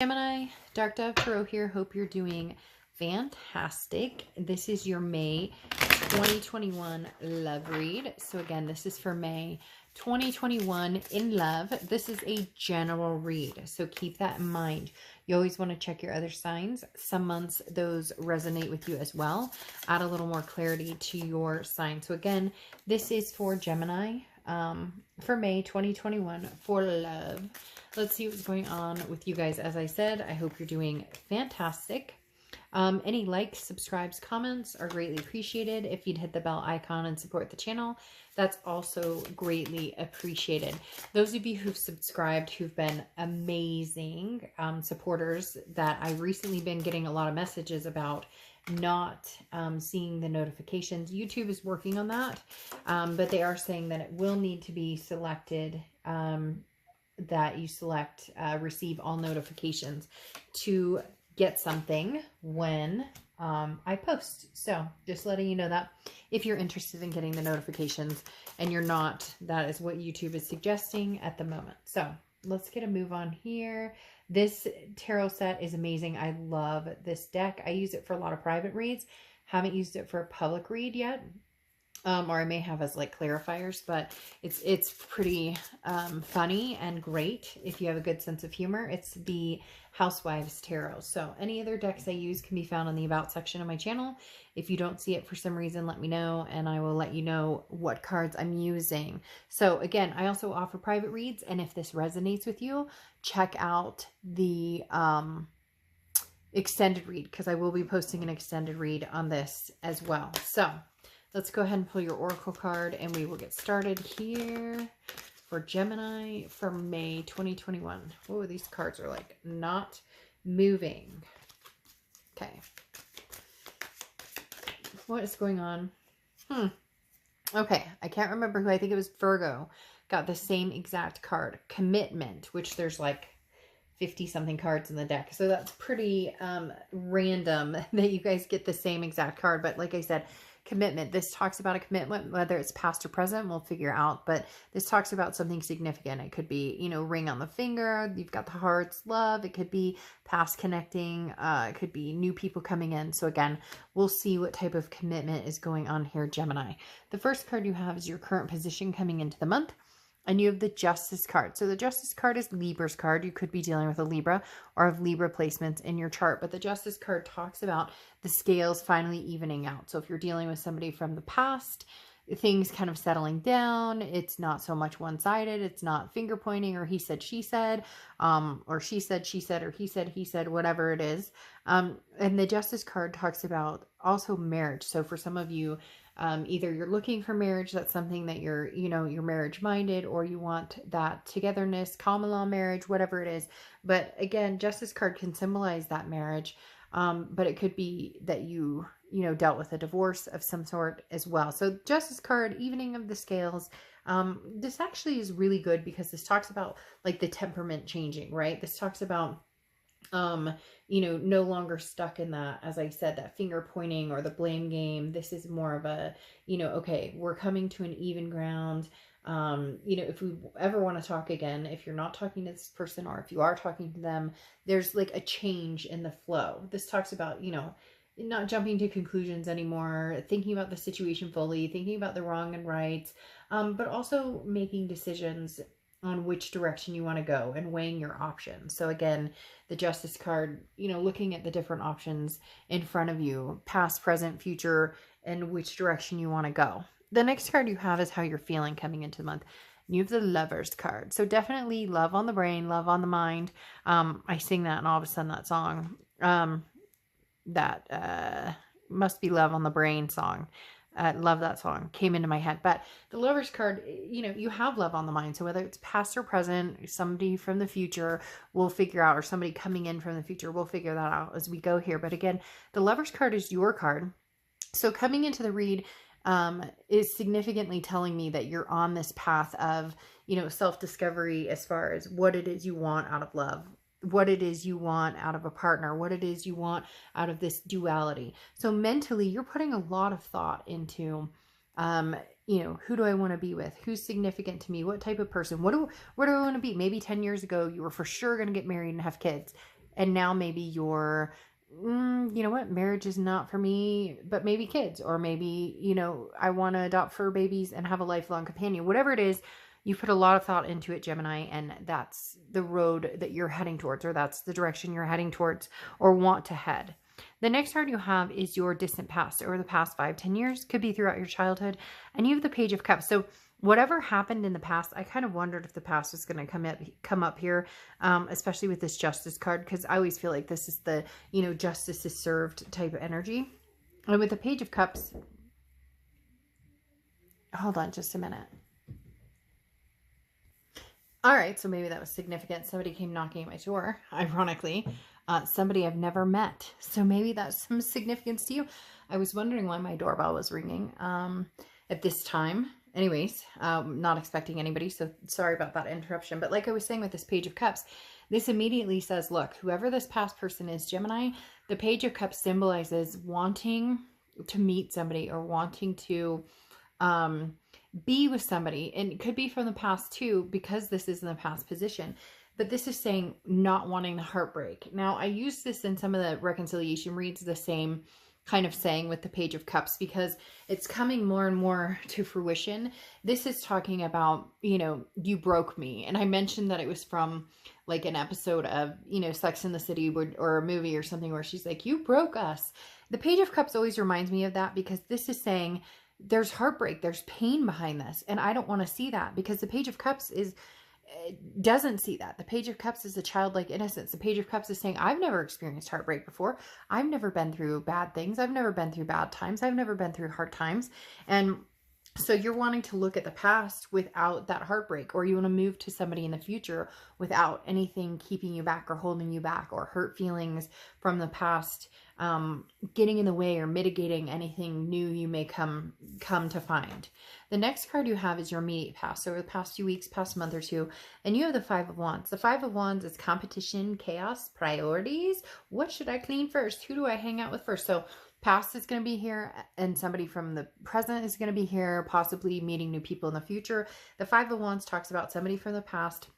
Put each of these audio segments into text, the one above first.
Gemini, Dark Dove Tarot here. Hope you're doing fantastic. This is your May 2021 love read. So again, this is for May 2021 in love. This is a general read, so keep that in mind. You always want to check your other signs. Some months those resonate with you as well. Add a little more clarity to your sign. So again, this is for Gemini for May 2021 for love. Let's see what's going on with you guys. As I said, I hope you're doing fantastic. Any likes, subscribes, comments are greatly appreciated. If you'd hit the bell icon and support the channel, that's also greatly appreciated. Those of you who've subscribed, who've been amazing supporters, that I've recently been getting a lot of messages about not seeing the notifications. YouTube is working on that, but they are saying that it will need to be selected, that you select receive all notifications to get something when I post. So just letting you know that if you're interested in getting the notifications and you're not, that is what YouTube is suggesting at the moment. So let's get a move on here. This tarot set is amazing. I love this deck. I use it for a lot of private reads. Haven't used it for a public read yet. Or I may have as like clarifiers, but it's pretty funny and great if you have a good sense of humor. It's the Housewives Tarot. So any other decks I use can be found in the About section of my channel. If you don't see it for some reason, let me know and I will let you know what cards I'm using. So again, I also offer private reads, and if this resonates with you, check out the extended read, because I will be posting an extended read on this as well. So let's go ahead and pull your Oracle card and we will get started here for Gemini for May 2021. Oh, these cards are like not moving. Okay. What is going on? Okay, I can't remember who. I think it was Virgo. Got the same exact card. Commitment, which there's like 50 something cards in the deck. So that's pretty random that you guys get the same exact card. But like I said, commitment. This talks about a commitment, whether it's past or present, we'll figure out. But this talks about something significant. It could be, you know, ring on the finger. You've got the hearts, love. It could be past connecting. It could be new people coming in. So again, we'll see what type of commitment is going on here, Gemini. The first card you have is your current position coming into the month. And you have the Justice card. So the Justice card is Libra's card. You could be dealing with a Libra or have Libra placements in your chart. But the Justice card talks about the scales finally evening out. So if you're dealing with somebody from the past, things kind of settling down. It's not so much one-sided. It's not finger pointing or he said, she said, or she said, or he said, whatever it is. And the Justice card talks about also marriage. So for some of you, either you're looking for marriage, that's something that you're, you know, you're marriage minded, or you want that togetherness, common law marriage, whatever it is. But again, Justice card can symbolize that marriage. But it could be that you know, dealt with a divorce of some sort as well. So Justice card, evening of the scales. This actually is really good because this talks about like the temperament changing, right? This talks about you know, no longer stuck in that, as I said, that finger pointing or the blame game. This is more of a, you know, okay, we're coming to an even ground. You know, if we ever want to talk again, if you're not talking to this person or if you are talking to them, there's like a change in the flow. This talks about, you know, not jumping to conclusions anymore, thinking about the situation fully, thinking about the wrong and rights, but also making decisions on which direction you want to go and weighing your options. So again, the Justice card, you know, looking at the different options in front of you, past, present, future, and which direction you want to go. The next card you have is how you're feeling coming into the month. You have the Lovers card. So definitely love on the brain, love on the mind. I sing that and all of a sudden that song, that must be Love on the Brain song. Love that song, came into my head. But the Lovers card, you know, you have love on the mind. So whether it's past or present, somebody from the future, we'll figure out, or somebody coming in from the future, we'll figure that out as we go here. But again, the Lovers card is your card. So coming into the read is significantly telling me that you're on this path of, you know, self-discovery as far as what it is you want out of love, what it is you want out of a partner, what it is you want out of this duality. So mentally, you're putting a lot of thought into, you know, who do I want to be with? Who's significant to me? What type of person? Where do I want to be? Maybe 10 years ago, you were for sure going to get married and have kids. And now maybe you're, you know what, marriage is not for me, but maybe kids, or maybe, you know, I want to adopt fur babies and have a lifelong companion. Whatever it is, you put a lot of thought into it, Gemini, and that's the road that you're heading towards, or that's the direction you're heading towards or want to head. The next card you have is your distant past, or the past 5-10 years, could be throughout your childhood. And you have the Page of Cups. So whatever happened in the past, I kind of wondered if the past was going to come up here, especially with this Justice card, because I always feel like this is the, you know, justice is served type of energy. And with the Page of Cups, hold on just a minute. All right, so maybe that was significant. Somebody came knocking at my door, ironically. Somebody I've never met. So maybe that's some significance to you. I was wondering why my doorbell was ringing at this time. Anyways, not expecting anybody, so sorry about that interruption. But like I was saying with this Page of Cups, this immediately says, look, whoever this past person is, Gemini, the Page of Cups symbolizes wanting to meet somebody, or wanting to be with somebody. And it could be from the past too, because this is in the past position. But this is saying not wanting the heartbreak. Now, I use this in some of the reconciliation reads, the same kind of saying with the Page of Cups, because it's coming more and more to fruition. This is talking about, you know, you broke me. And I mentioned that it was from like an episode of, you know, Sex and the City, or a movie or something, where she's like, you broke us. The Page of Cups always reminds me of that, because this is saying there's heartbreak, there's pain behind this. And I don't want to see that, because the Page of Cups doesn't see that. The Page of Cups is a childlike innocence. The Page of Cups is saying, I've never experienced heartbreak before. I've never been through bad things. I've never been through bad times. I've never been through hard times. And so you're wanting to look at the past without that heartbreak, or you want to move to somebody in the future without anything keeping you back or holding you back, or hurt feelings from the past getting in the way or mitigating anything new you may come to find. The next card you have is your immediate past, so over the past few weeks, past month or two, and you have the Five of Wands. The Five of Wands is competition, chaos, priorities. What should I clean first? Who do I hang out with first? So past is going to be here, and somebody from the present is going to be here, possibly meeting new people in the future. The Five of Wands talks about somebody from the past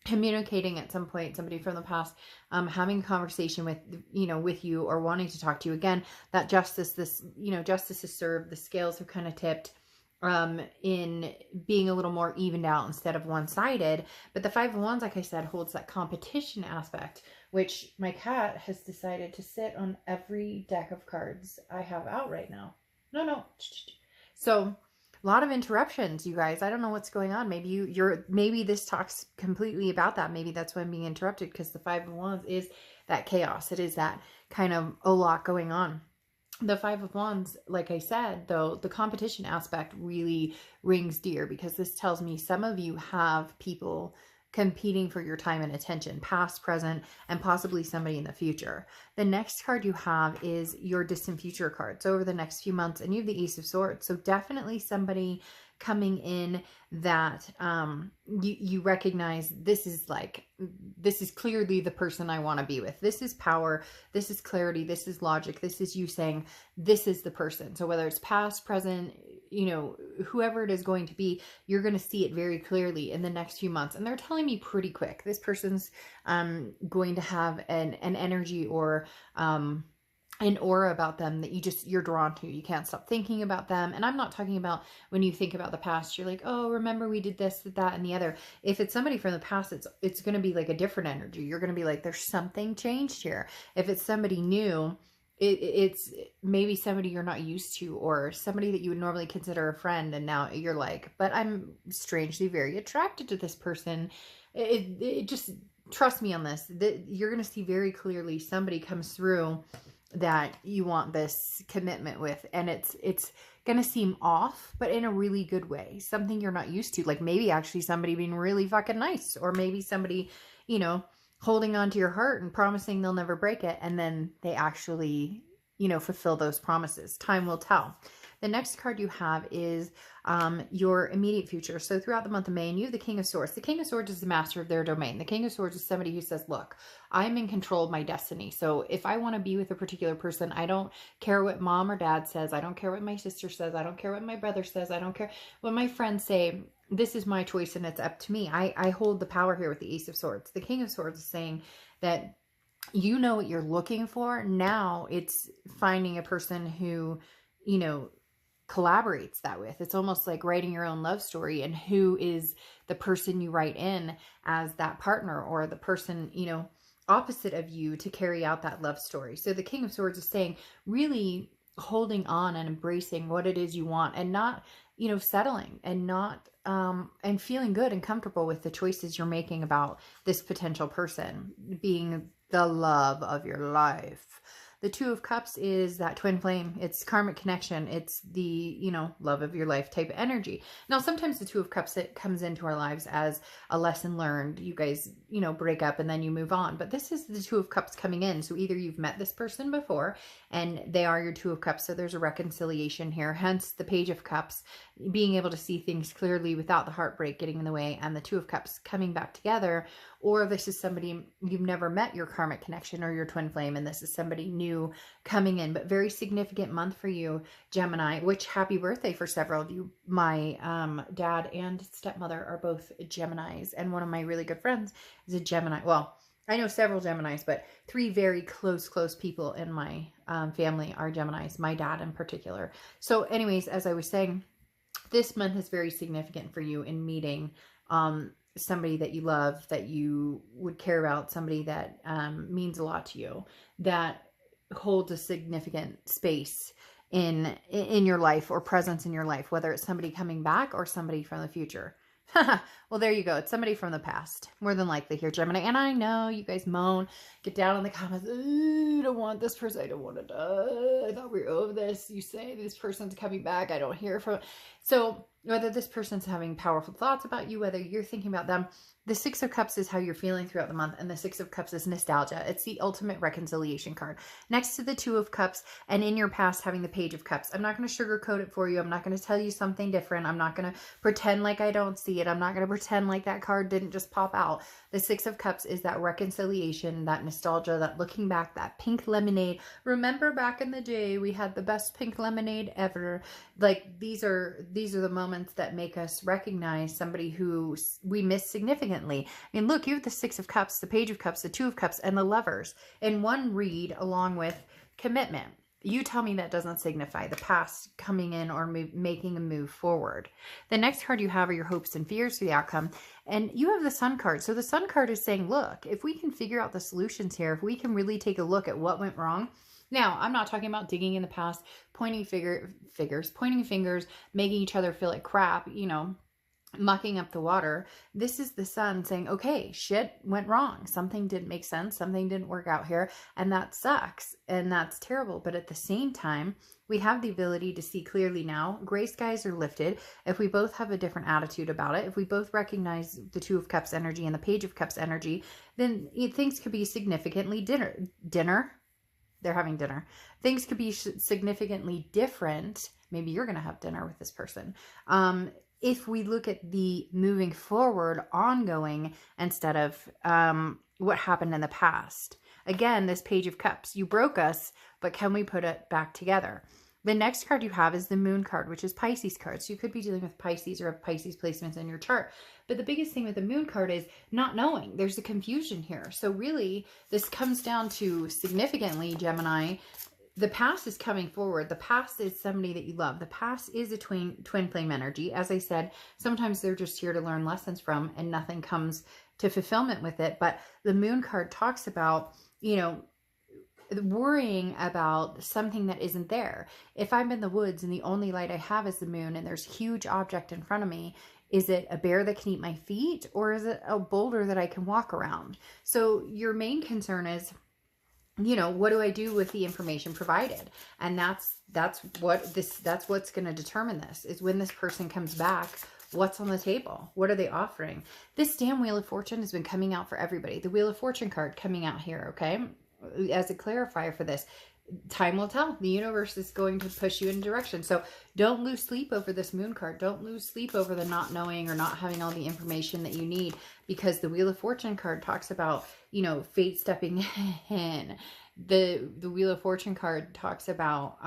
communicating at some point, somebody from the past having a conversation with, you know, with you, or wanting to talk to you. Again, that justice, this, you know, justice is served. The scales have kind of tipped in being a little more evened out instead of one-sided. But the Five of Wands, like I said, holds that competition aspect, which my cat has decided to sit on every deck of cards I have out right now. No. So a lot of interruptions, you guys. I don't know what's going on. Maybe maybe this talks completely about that. Maybe that's why I'm being interrupted, because the Five of Wands is that chaos. It is that kind of a lot going on. The Five of Wands, like I said, though, the competition aspect really rings dear, because this tells me some of you have people competing for your time and attention, past, present, and possibly somebody in the future. The next card you have is your distant future card. So over the next few months, and you have the Ace of Swords. So definitely somebody coming in that you recognize, this is clearly the person I want to be with. This is power. This is clarity. This is logic. This is you saying, this is the person. So whether it's past, present, you know, whoever it is going to be, you're going to see it very clearly in the next few months. And they're telling me pretty quick, this person's going to have an energy, or an aura about them that you're drawn to. You can't stop thinking about them. And I'm not talking about when you think about the past, you're like, oh, remember we did this, that, and the other. If it's somebody from the past, it's going to be like a different energy. You're going to be like, there's something changed here. If it's somebody new, it's maybe somebody you're not used to, or somebody that you would normally consider a friend, and now you're like, but I'm strangely very attracted to this person. It just, trust me on this, that you're going to see very clearly somebody comes through that you want this commitment with, and it's going to seem off, but in a really good way, something you're not used to. Like maybe actually somebody being really fucking nice, or maybe somebody, you know, holding on to your heart and promising they'll never break it, and then they actually, you know, fulfill those promises. Time will tell. The next card you have is your immediate future. So throughout the month of May, and you have the King of Swords. The King of Swords is the master of their domain. The King of Swords is somebody who says, look, I'm in control of my destiny. So if I want to be with a particular person, I don't care what mom or dad says. I don't care what my sister says. I don't care what my brother says. I don't care what my friends say. This is my choice, and it's up to me. I hold the power here with the Ace of Swords. The King of Swords is saying that you know what you're looking for. Now it's finding a person who, you know, collaborates that with. It's almost like writing your own love story, and who is the person you write in as that partner, or the person, you know, opposite of you to carry out that love story. So the King of Swords is saying, really holding on and embracing what it is you want, and not, you know, settling, and not and feeling good and comfortable with the choices you're making about this potential person being the love of your life. The Two of Cups is that twin flame. It's karmic connection. It's the, you know, love of your life type of energy. Now, sometimes the Two of Cups, it comes into our lives as a lesson learned. You guys, you know, break up and then you move on. But this is the Two of Cups coming in. So either you've met this person before and they are your Two of Cups. So there's a reconciliation here. Hence the Page of Cups, being able to see things clearly without the heartbreak getting in the way, and the Two of Cups coming back together. Or this is somebody you've never met, your karmic connection or your twin flame, and this is somebody new coming in. But very significant month for you, Gemini, which happy birthday for several of you. My dad and stepmother are both Geminis, and one of my really good friends is a Gemini. Well, I know several Geminis, but 3 very close people in my family are Geminis, my dad in particular. So anyways, as I was saying, this month is very significant for you in meeting somebody that you love, that you would care about, somebody that means a lot to you, that holds a significant space in your life, or presence in your life, whether it's somebody coming back or somebody from the future. Well, there you go. It's somebody from the past, more than likely here, Gemini. And I know you guys moan, get down in the comments, I don't want this person, I don't want to die, I thought we were over this, you say this person's coming back, I don't hear from. So whether this person's having powerful thoughts about you, whether you're thinking about them, the Six of Cups is how you're feeling throughout the month, and the Six of Cups is nostalgia. It's the ultimate reconciliation card. Next to the Two of Cups, and in your past having the Page of Cups. I'm not going to sugarcoat it for you. I'm not going to tell you something different. I'm not going to pretend like I don't see it. I'm not going to pretend like that card didn't just pop out. The Six of Cups is that reconciliation, that nostalgia, that looking back, that pink lemonade. Remember back in the day, we had the best pink lemonade ever. Like these are the moments that make us recognize somebody who we miss significantly. I mean, look, you have the Six of Cups, the Page of Cups, the Two of Cups, and the Lovers in one read, along with commitment. You tell me that doesn't signify the past coming in or making a move forward. The next card you have are your hopes and fears for the outcome. And you have the Sun card. So the Sun card is saying, look, if we can figure out the solutions here, if we can really take a look at what went wrong. Now, I'm not talking about digging in the past, pointing fingers, making each other feel like crap, you know, mucking up the water. This is the Sun saying, okay, shit went wrong. Something didn't make sense. Something didn't work out here. And that sucks. And that's terrible. But at the same time, we have the ability to see clearly now. Gray skies are lifted. If we both have a different attitude about it, if we both recognize the Two of Cups energy and the Page of Cups energy, then things could be significantly dinner. They're having dinner. Things could be significantly different. Maybe you're going to have dinner with this person. If we look at the moving forward, ongoing, instead of what happened in the past. Again, this Page of Cups. You broke us, but can we put it back together? The next card you have is the Moon card, which is Pisces card. So you could be dealing with Pisces or have Pisces placements in your chart. But the biggest thing with the Moon card is not knowing. There's a confusion here. So really, this comes down to significantly, Gemini, the past is coming forward. The past is somebody that you love. The past is a twin flame energy. As I said, sometimes they're just here to learn lessons from, and nothing comes to fulfillment with it. But the Moon card talks about, you know, worrying about something that isn't there. If I'm in the woods and the only light I have is the moon and there's a huge object in front of me, is it a bear that can eat my feet, or is it a boulder that I can walk around? So your main concern is, you know, what do I do with the information provided? And that's what's going to determine this, is when this person comes back, what's on the table? What are they offering? This damn Wheel of Fortune has been coming out for everybody. The Wheel of Fortune card coming out here, okay? As a clarifier for this, time will tell. The universe is going to push you in a direction. So don't lose sleep over this Moon card. Don't lose sleep over the not knowing or not having all the information that you need, because the Wheel of Fortune card talks about, you know, fate stepping in. The Wheel of Fortune card talks about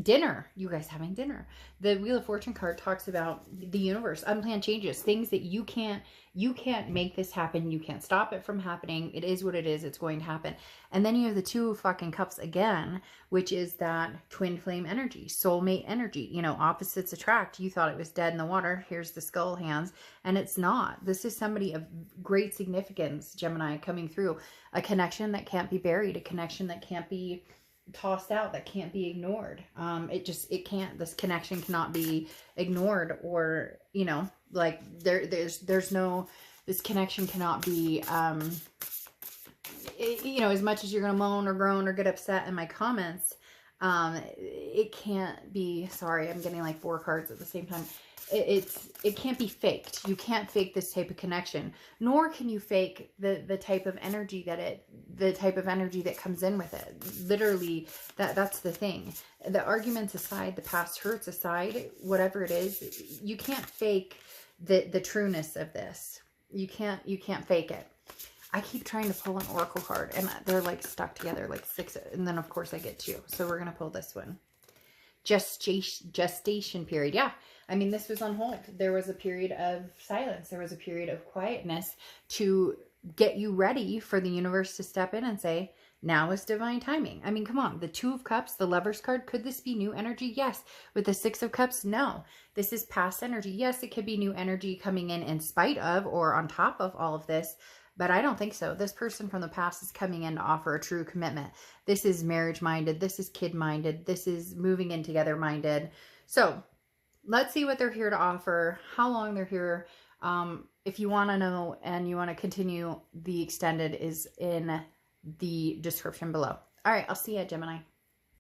dinner, you guys having dinner. The Wheel of Fortune card talks about the universe, unplanned changes, things that you can't make this happen. You can't stop it from happening. It is what it is. It's going to happen. And then you have the Two of fucking Cups again, which is that twin flame energy, soulmate energy, you know, opposites attract. You thought it was dead in the water. Here's the skull hands, and it's not. This is somebody of great significance, Gemini, coming through. A connection that can't be buried, a connection that can't be tossed out, that can't be ignored. It can't, this connection cannot be ignored, or, you know, like there's no, this connection cannot be, you know, as much as you're going to moan or groan or get upset in my comments, it can't be, sorry, I'm getting like 4 cards at the same time. It can't be faked. You can't fake this type of connection, nor can you fake the type of energy that comes in with it. Literally, that's the thing. The arguments aside, the past hurts aside, whatever it is, you can't fake the trueness of this. You can't fake it. I keep trying to pull an oracle card, and they're like stuck together, like 6, and then of course I get 2. So we're gonna pull this one. Gestation period. Yeah, I mean, this was on hold. There was a period of silence. There was a period of quietness to get you ready for the universe to step in and say, now is divine timing. I mean, come on. The Two of Cups, the Lover's card. Could this be new energy? Yes. With the Six of Cups, no. This is past energy. Yes, it could be new energy coming in spite of or on top of all of this. But I don't think so. This person from the past is coming in to offer a true commitment. This is marriage-minded. This is kid-minded. This is moving in together-minded. So let's see what they're here to offer, how long they're here. If you want to know and you want to continue, the extended is in the description below. All right, I'll see you, Gemini.